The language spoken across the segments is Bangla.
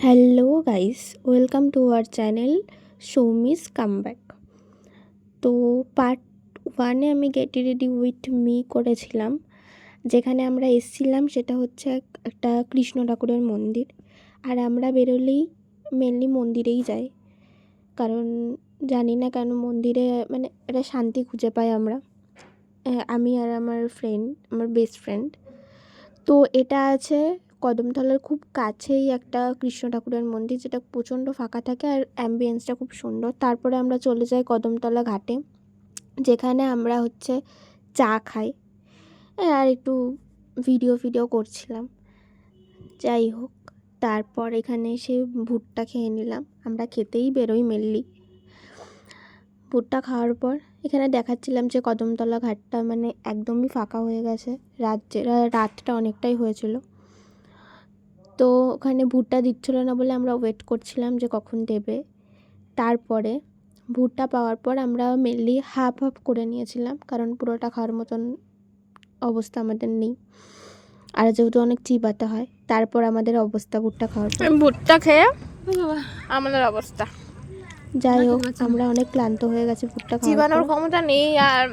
Hello guys, welcome to our channel Soumi's comeback. তো পার্ট 1-এ আমি গেট রেডি উইথ মি করেছিলাম। যেখানে আমরা এসেছিলাম সেটা হচ্ছে একটা কৃষ্ণ ঠাকুরের মন্দির। আর আমরা বেরোলেই মেনলি মন্দিরেই যাই, কারণ জানি না কেন মন্দিরে মানে একটা শান্তি খুঁজে পাই আমরা, আমি আর আমার ফ্রেন্ড, আমার বেস্ট ফ্রেন্ড। তো এটা আছে কদমতলার খুব কাছেই একটা কৃষ্ণ ঠাকুরের মন্দির, যেটা প্রচণ্ড ফাঁকা থাকে আর অ্যাম্বিয়েন্সটা খুব সুন্দর। তারপরে আমরা চলে যাই কদমতলা ঘাটে, যেখানে আমরা চা খাই আর একটু ভিডিও করছিলাম। যাই হোক, তারপর এখানে এসে ভুট্টা খেয়ে নিলাম। আমরা খেতেই বেরোই মেনলি। ভুট্টা খাওয়ার পর এখানে দেখাচ্ছিলাম যে কদমতলা ঘাটটা মানে একদমই ফাঁকা হয়ে গেছে, রাতটা অনেকটাই হয়েছিল। তো ওখানে ভুট্টা দিচ্ছিলো না বলে আমরা ওয়েট করছিলাম যে কখন দেবে। তারপরে ভুট্টা পাওয়ার পর আমরা মেনলি হাফ করে নিয়েছিলাম, কারণ পুরোটা খাওয়ার মতন অবস্থা আমাদের নেই, আর যেহেতু অনেক চিবাতে হয়। তারপর আমাদের অবস্থা ভুট্টা খাওয়ার পর, ভুট্টা খেয়ে আমাদের অবস্থা। যাই হোক, আমরা অনেক ক্লান্ত হয়ে গেছি ভুট্টা চিবানোর ক্ষমতা নেই। আর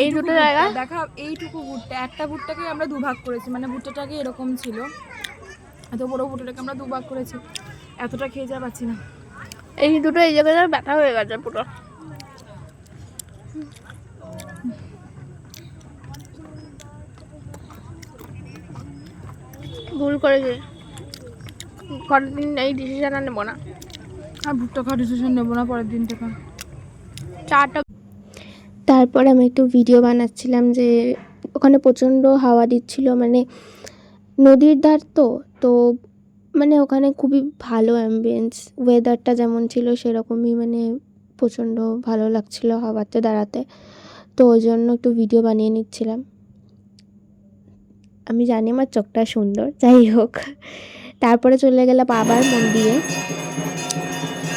এই দুটো জায়গা দেখা, এইটুকু ভুট্টা, একটা ভুট্টাকে আমরা দুভাগ করেছি, মানে ভুট্টাটাকে এরকম ছিল, এত বড় ভুট্টাটাকে আমরা দুভাগ করেছি। এতটা খেয়ে যা পাচ্ছি না। এই দুটো এই জায়গায় ব্যথা হয়ে গেছে পুরো। ভুল করেছি, পরের দিন এই ডিসিশন আর নেবো না। আর ভুট্টা খাওয়ার ডিসিশন নেবো না পরের দিন থেকে। চাটা তারপর আমি একটু ভিডিও বানাচ্ছিলাম যে ওখানে প্রচণ্ড হাওয়া দিচ্ছিল, মানে নদীর ধার তো মানে ওখানে খুবই ভালো অ্যাম্বিয়েন্স, ওয়েদারটা যেমন ছিল সেরকমই, মানে প্রচণ্ড ভালো লাগছিল হাওয়াতে দাঁড়াতে। তো ওই জন্য একটু ভিডিও বানিয়ে নিচ্ছিলাম। আমি জানি আমার চোখটা সুন্দর, যাই হোক। তারপরে চলে গেলাম আবার মন্দিরে।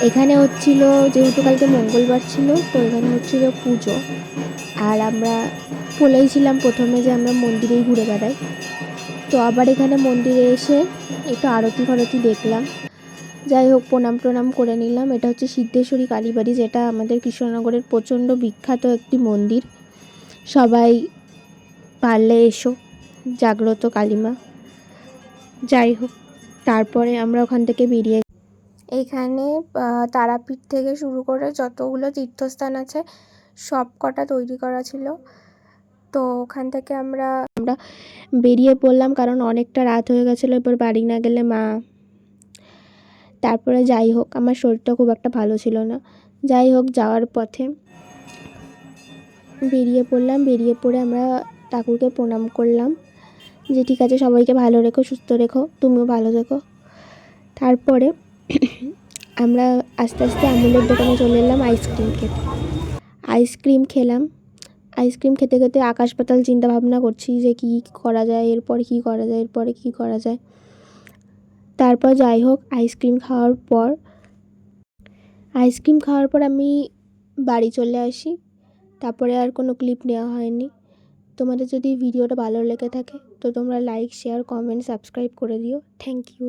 এখানে হচ্ছিল, যেহেতু কালকে মঙ্গলবার ছিল, তো এখানে হচ্ছিল পুজো। আর আমরা বলেইছিলাম প্রথমে যে আমরা মন্দিরেই ঘুরে বেড়াই। তো আবার এখানে মন্দিরে এসে একটু আরতি দেখলাম। যাই হোক, প্রণাম করে নিলাম। এটা হচ্ছে সিদ্ধেশ্বরী কালীবাড়ি, যেটা আমাদের কৃষ্ণনগরের প্রচণ্ড বিখ্যাত একটি মন্দির। সবাই পারলে এসো, জাগ্রত কালীমা। যাই হোক, তারপরে আমরা ওখান থেকে বেরিয়ে, এইখানে তারাপীঠ থেকে শুরু করে যতগুলো তীর্থস্থান আছে সব কটা তৈরি করা ছিল। তো ওখান থেকে আমরা বেরিয়ে পড়লাম, কারণ অনেকটা রাত হয়ে গেছিলো, এবার বাড়ি না গেলে মা। তারপরে যাই হোক, আমার শরীরটা খুব একটা ভালো ছিল না। যাই হোক, যাওয়ার পথে বেরিয়ে পড়ে আমরা ঠাকুরকে প্রণাম করলাম যে ঠিক আছে, সবাইকে ভালো রেখো, সুস্থ রেখো, তুমিও ভালো থেকো। তারপরে আমরা আস্তে আস্তে আমুলের দোকানে চলে এলাম আইসক্রিম খেলাম। আইসক্রিম খেতে খেতে আকাশ পাতাল চিন্তা ভাবনা করছি যে কী করা যায়, এরপরে কী করা যায়। তারপর যাই হোক, আইসক্রিম খাওয়ার পর আমি বাড়ি চলে আসি। তারপরে আর কোনো ক্লিপ নেওয়া হয়নি। তোমাদের যদি ভিডিওটা ভালো লেগে থাকে তো তোমরা লাইক, শেয়ার, কমেন্ট, সাবস্ক্রাইব করে দিও। Thank you.